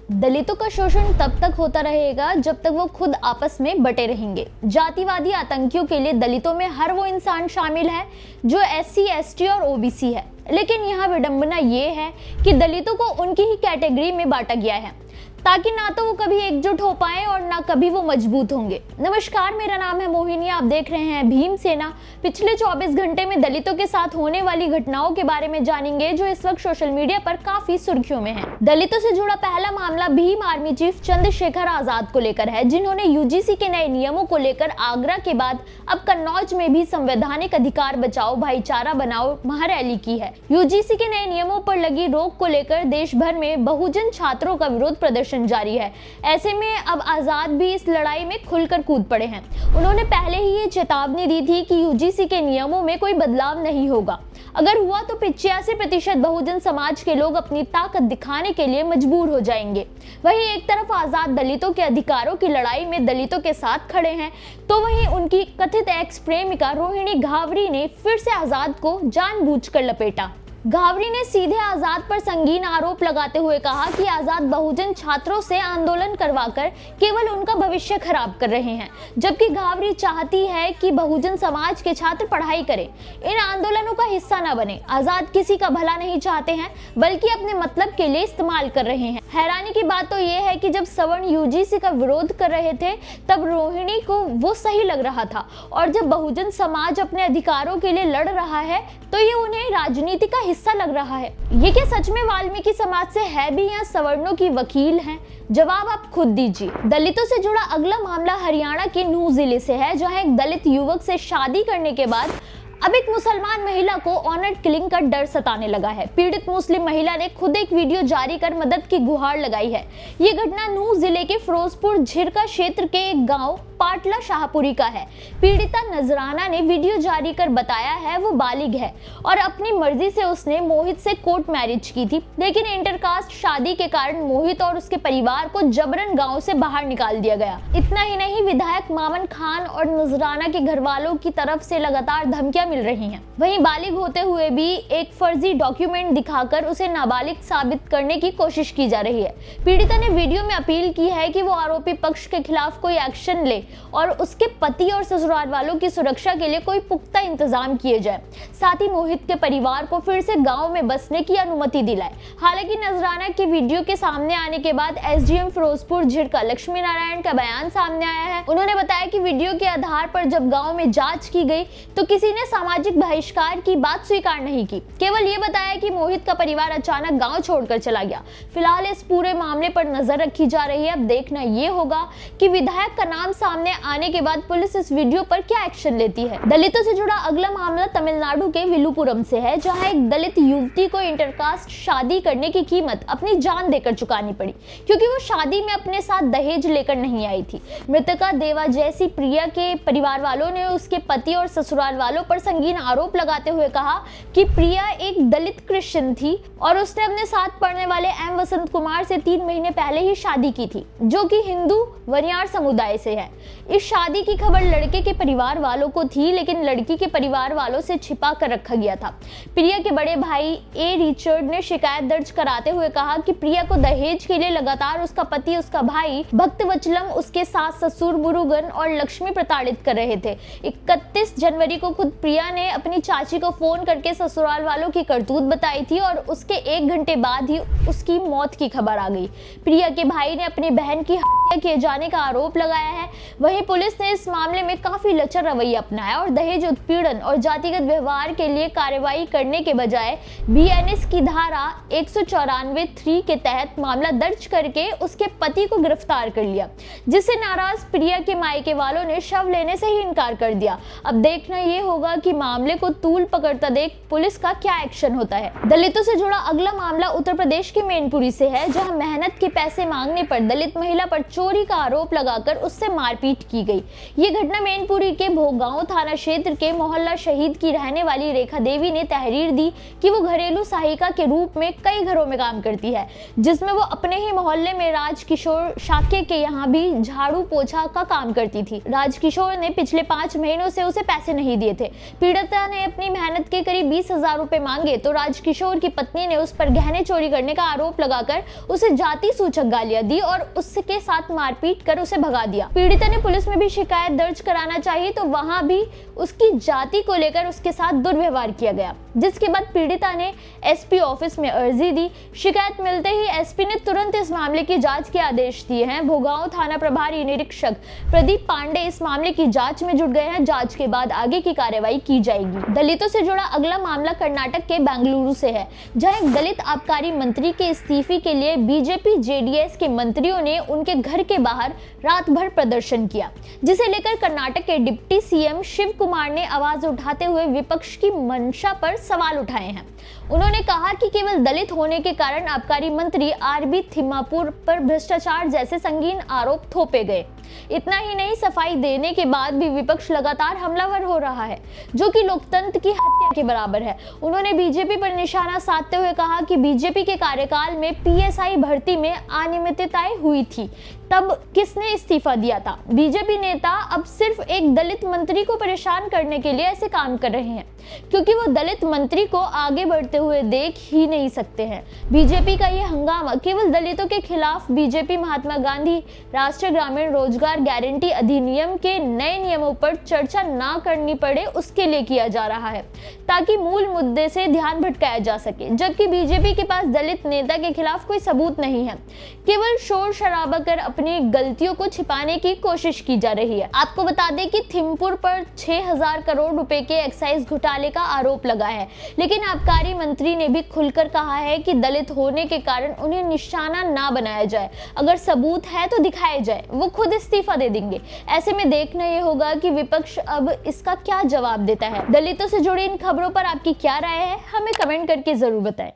दलितों का शोषण तब तक होता रहेगा जब तक वो खुद आपस में बटे रहेंगे। जातिवादी आतंकियों के लिए दलितों में हर वो इंसान शामिल है जो SC, ST और OBC है। लेकिन यहाँ विडंबना ये है कि दलितों को उनकी ही कैटेगरी में बांटा गया है ताकि ना तो वो कभी एकजुट हो पाए और ना कभी वो मजबूत होंगे। नमस्कार, मेरा नाम है मोहिनी, आप देख रहे हैं भीम सेना। पिछले 24 घंटे में दलितों के साथ होने वाली घटनाओं के बारे में जानेंगे जो इस वक्त सोशल मीडिया पर काफी सुर्खियों में है। दलितों से जुड़ा पहला मामला भीम आर्मी चीफ चंद्रशेखर आजाद को लेकर है, जिन्होंने UGC के नए नियमों को लेकर आगरा के बाद अब कन्नौज में भी संवैधानिक अधिकार बचाओ भाईचारा बनाओ महारैली की है। UGC के नए नियमों पर लगी रोक को लेकर देश भर में बहुजन छात्रों का विरोध प्रदर्शन जारी है। ऐसे में अब आजाद भी इस लड़ाई में खुलकर कूद पड़े हैं। उन्होंने पहले ही ये चेतावनी दी थी कि UGC के नियमों में कोई बदलाव नहीं होगा। अगर हुआ तो 85% बहुजन समाज के लोग अपनी ताकत दिखाने के लिए मजबूर हो जाएंगे। वहीं एक तरफ आजाद दलितों के अधिकारों की लड़ाई में दलितों के साथ खड़े हैं, तो वहीं उनकी कथित एक्स प्रेमिका रोहिणी घावरी ने फिर से आजाद को जानबूझकर लपेटा। घावरी ने सीधे आजाद पर संगीन आरोप लगाते हुए कहा कि आजाद बहुजन छात्रों से आंदोलन करवाकर केवल उनका भविष्य खराब कर रहे हैं, जबकि घावरी चाहती है कि बहुजन समाज के छात्र पढ़ाई करें, इन आंदोलनों का हिस्सा न बने। आजाद किसी का भला नहीं चाहते हैं बल्कि अपने मतलब के लिए इस्तेमाल कर रहे हैं। हैरानी की बात तो यह है कि जब सवर्ण UGC का विरोध कर रहे थे तब रोहिणी को वो सही लग रहा था, और जब बहुजन समाज अपने अधिकारों के लिए लड़ रहा है तो ये उन्हें राजनीति का हिस्सा लग रहा है। ये क्या सच में वाल्मीकि समाज से है भी या सवर्णों की वकील हैं? जवाब आप खुद दीजिए। दलितों से जुड़ा अगला मामला हरियाणा के नूंह जिले से है, जहां एक दलित युवक से शादी करने के बाद अब एक मुसलमान महिला को ऑनर किलिंग का डर सताने लगा है। पीड़ित मुस्लिम महिला ने खुद एक वीडियो जारी कर मदद की गुहार लगाई है। ये घटना नूंह जिले के फिरोजपुर झिरका क्षेत्र के एक गांव पाटला शाहपुरी का है। पीड़िता नजराना ने वीडियो जारी कर बताया है वो बालिग है और अपनी मर्जी से उसने मोहित से कोर्ट मैरिज की थी, लेकिन इंटरकास्ट शादी के कारण मोहित और उसके परिवार को जबरन गांव से बाहर निकाल दिया गया। इतना ही नहीं, विधायक मामन खान और नजराना के घर वालों की तरफ से लगातार धमकियां मिल रही हैं। वहीं बालिग होते हुए भी एक फर्जी डॉक्यूमेंट दिखाकर उसे नाबालिग साबित करने की कोशिश की जा रही है। पीड़िता ने वीडियो में अपील की है कि वो आरोपी पक्ष के खिलाफ कोई एक्शन ले और उसके पति और ससुराल वालों की सुरक्षा के लिए कोई पुख्ता इंतजाम किए जाए, साथ ही मोहित के परिवार को फिर से गांव में बसने की अनुमति दिलाए। हालांकि नजराना के वीडियो के सामने आने के बाद SDM फिरोजपुर झिरका लक्ष्मी नारायण का बयान सामने आया है। उन्होंने बताया कि वीडियो के आधार पर जब गाँव में जाँच की गई तो किसी ने सामाजिक बहिष्कार की बात स्वीकार नहीं की, केवल ये बताया कि मोहित का परिवार अचानक गाँव छोड़कर चला गया। फिलहाल इस पूरे मामले पर नजर रखी जा रही है। अब देखना ये होगा कि विधायक का नाम सामने आने के बाद पुलिस इस वीडियो पर क्या एक्शन लेती है। दलितों से जुड़ा अगला मामला तमिलनाडु के विलुपुरम से है, जहां एक दलित युवती को इंटरकास्ट शादी करने की कीमत अपनी जान देकर चुकानी पड़ी, क्योंकि वो शादी में अपने साथ दहेज लेकर नहीं आई थी। मृतका देवा जैसी प्रिया के परिवार वालों ने उसके पति और ससुराल वालों पर संगीन आरोप लगाते हुए कहा कि प्रिया एक दलित क्रिश्चियन थी और उसने अपने साथ पढ़ने वाले M वसंत कुमार से 3 महीने पहले ही शादी की थी, जो कि हिंदू वरियार समुदाय से है। इस शादी की खबर लड़के के परिवार वालों को थी, लेकिन लड़की के परिवार वालों से छिपा कर रखा गया था। प्रिया के बड़े भाई A रिचर्ड ने शिकायत दर्ज कराते हुए कहा कि प्रिया को दहेज के लिए लगातार उसका पति, उसका भाई भक्तवचलम, उसके सास ससुर मुरुगन और लक्ष्मी प्रताड़ित कर रहे थे। 31 जनवरी को खुद प्रिया ने अपनी चाची को फोन करके ससुराल वालों की करतूत बताई थी और उसके 1 घंटे बाद ही उसकी मौत की खबर आ गई। प्रिया के भाई ने अपनी बहन की हत्या किए जाने का आरोप लगाया है। वहीं पुलिस ने इस मामले में काफी लचर रवैया अपनाया और दहेज उत्पीड़न और जातिगत व्यवहार के लिए कार्रवाई करने के बजाय BNS की धारा 194(3) के तहत मामला दर्ज करके उसके पति को गिरफ्तार कर लिया, जिससे नाराज प्रिया के मायके वालों ने शव लेने से ही इनकार कर दिया। अब देखना ये होगा कि मामले को तूल पकड़ता देख पुलिस का क्या एक्शन होता है। दलितों से जुड़ा अगला मामला उत्तर प्रदेश के मैनपुरी से है, जहां मेहनत के पैसे मांगने पर दलित महिला पर चोरी का आरोप लगाकर उससे मारपीट मारपीट की गई। ये घटना मैनपुरी के भोगांव थाना क्षेत्र के मोहल्ला शहीद की रहने वाली रेखा देवी ने तहरीर दी कि वो घरेलू सहायिका के रूप में कई घरों में काम करती है, जिसमें वो अपने ही मोहल्ले में राजकिशोर शाक्य के यहाँ भी झाड़ू पोछा का काम करती थी। राजकिशोर ने पिछले 5 महीनों से उसे पैसे नहीं दिए थे। पीड़िता ने अपनी मेहनत के करीब 20,000 रुपए मांगे तो राजकिशोर की पत्नी ने उस पर गहने चोरी करने का आरोप लगाकर उसे जाति सूचक गालियां दी और उसके साथ मारपीट कर उसे भगा दिया। पीड़िता ने पुलिस में भी शिकायत दर्ज कराना चाहिए तो वहां भी उसकी जाति को लेकर उसके साथ दुर्व्यवहार किया गया, जिसके बाद पीड़िता ने एसपी ऑफिस में अर्जी दी। शिकायत मिलते ही एसपी ने तुरंत इस मामले की जांच के आदेश दिए हैं। भोगांव थाना प्रभारी निरीक्षक प्रदीप पांडे इस मामले की जांच में जुट गए हैं। जांच के बाद आगे की कार्रवाई की जाएगी। दलितों से जुड़ा अगला मामला कर्नाटक के बेंगलुरु से है, जहां एक दलित आबकारी मंत्री के इस्तीफे के लिए बीजेपी जेडीएस के मंत्रियों ने उनके घर के बाहर रात भर प्रदर्शन किया, जिसे लेकर कर्नाटक के डिप्टी सीएम शिव कुमार ने आवाज उठाते हुए विपक्ष की मंशा पर सवाल उठाए हैं। उन्होंने कहा कि केवल दलित होने के कारण आबकारी मंत्री आरबी थिम्मापुर पर भ्रष्टाचार जैसे संगीन आरोप थोपे गए। इतना ही नहीं, सफाई देने के बाद भी विपक्ष लगातार हमलावर हो रहा है, जो कि लोकतंत्र की हत्या के बराबर है। उन्होंने बीजेपी पर निशाना साधते हुए कहा कि बीजेपी के कार्यकाल में पीएसआई भर्ती में अनियमितताएं हुई थी, तब किसने इस्तीफा दिया था? बीजेपी नेता अब सिर्फ एक दलित मंत्री को परेशान करने के लिए ऐसे काम कर रहे हैं, क्योंकि वो दलित मंत्री को आगे बढ़ते हुए देख ही नहीं सकते हैं। बीजेपी का ये हंगामा केवल दलितों के खिलाफ बीजेपी महात्मा गांधी राष्ट्रीय ग्रामीण रोजगार गारंटी अधिनियम के नए नियमों पर चर्चा ना करनी पड़े, उसके लिए किया जा रहा है, ताकि मूल मुद्दे से ध्यान भटकाया जा सके। जबकि बीजेपी के पास दलित नेता के खिलाफ कोई सबूत नहीं है, केवल शोर शराबा कर अपनी गलतियों को छिपाने की कोशिश की जा रही है। आपको बता दें कि थिम्पुर पर 6,000 करोड़ रुपए के एक्साइज घोटाले का आरोप लगा है, लेकिन आबकारी मंत्री ने भी खुलकर कहा है कि दलित होने के कारण उन्हें निशाना ना बनाया जाए। अगर सबूत है तो दिखाए जाए, वो खुद इस्तीफा दे देंगे। ऐसे में देखना ये होगा कि विपक्ष अब इसका क्या जवाब देता है। दलितों से जुड़ी इन खबरों पर आपकी क्या राय है, हमें कमेंट करके जरूर बताएं।